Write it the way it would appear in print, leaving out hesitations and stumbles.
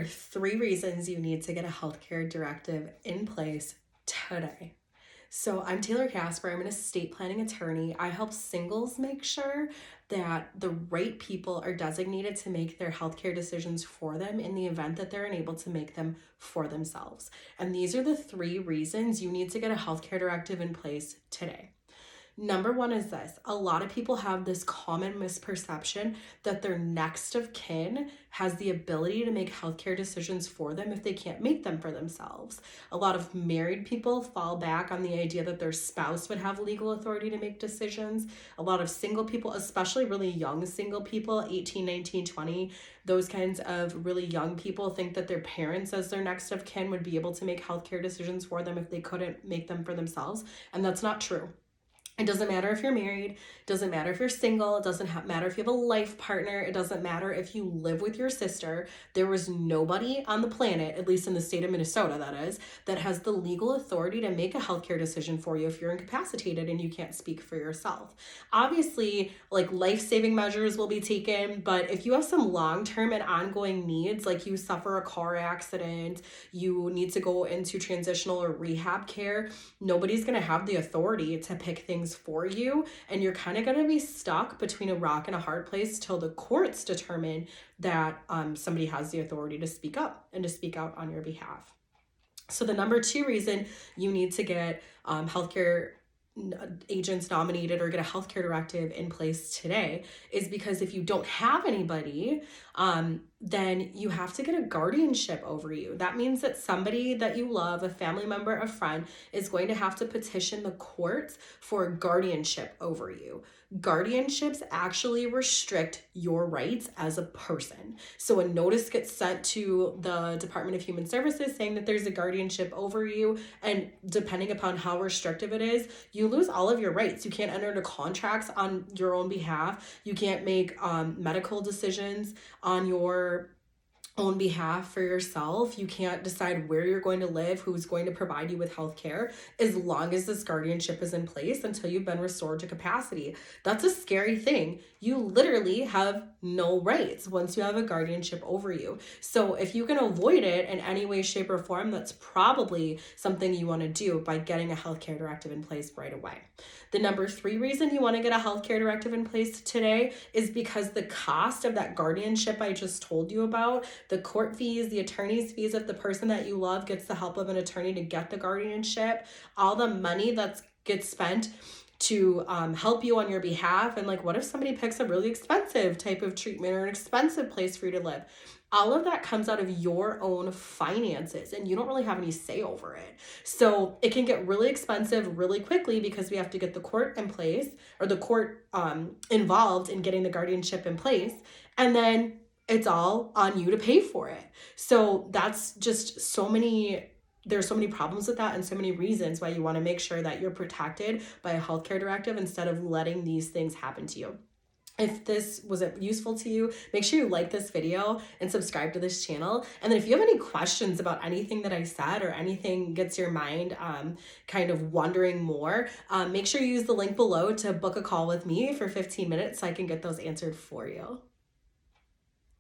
3 reasons you need to get a healthcare directive in place today. So I'm Taylor Kaspar. I'm an estate planning attorney. I help singles make sure that the right people are designated to make their healthcare decisions for them in the event that they're unable to make them for themselves. And these are the 3 reasons you need to get a healthcare directive in place today. Number 1 is this. A lot of people have this common misperception that their next of kin has the ability to make healthcare decisions for them if they can't make them for themselves. A lot of married people fall back on the idea that their spouse would have legal authority to make decisions. A lot of single people, especially really young single people, 18, 19, 20, those kinds of really young people think that their parents as their next of kin would be able to make healthcare decisions for them if they couldn't make them for themselves. And that's not true. It doesn't matter if you're married, it doesn't matter if you're single, it doesn't matter if you have a life partner, it doesn't matter if you live with your sister. There was nobody on the planet, at least in the state of Minnesota that is, that has the legal authority to make a healthcare decision for you if you're incapacitated and you can't speak for yourself. Obviously, like life-saving measures will be taken, but if you have some long-term and ongoing needs, like you suffer a car accident, you need to go into transitional or rehab care, nobody's gonna have the authority to pick things for you, and you're kind of going to be stuck between a rock and a hard place till the courts determine that somebody has the authority to speak up and to speak out on your behalf. So the number 2 reason you need to get healthcare agents nominated or get a healthcare directive in place today is because if you don't have anybody, then you have to get a guardianship over you. That means that somebody that you love, a family member, a friend, is going to have to petition the courts for a guardianship over you. Guardianships actually restrict your rights as a person. So a notice gets sent to the Department of Human Services saying that there's a guardianship over you, and depending upon how restrictive it is, you lose all of your rights. You can't enter into contracts on your own behalf. You can't make medical decisions on your own behalf for yourself. You can't decide where you're going to live, who's going to provide you with health care, as long as this guardianship is in place until you've been restored to capacity. That's a scary thing. You literally have no rights once you have a guardianship over you. So if you can avoid it in any way, shape, or form, that's probably something you want to do by getting a healthcare directive in place right away. The number 3 reason you want to get a healthcare directive in place today is because the cost of that guardianship I just told you about, the court fees, the attorney's fees, if the person that you love gets the help of an attorney to get the guardianship, all the money that gets spent to help you on your behalf. And like, what if somebody picks a really expensive type of treatment or an expensive place for you to live? All of that comes out of your own finances and you don't really have any say over it. So it can get really expensive really quickly because we have to get the court in place, or the court involved in getting the guardianship in place. And then it's all on you to pay for it. So that's just there's so many problems with that and so many reasons why you want to make sure that you're protected by a healthcare directive instead of letting these things happen to you. If this was useful to you, make sure you like this video and subscribe to this channel. And then if you have any questions about anything that I said or anything gets your mind kind of wondering more, make sure you use the link below to book a call with me for 15 minutes so I can get those answered for you.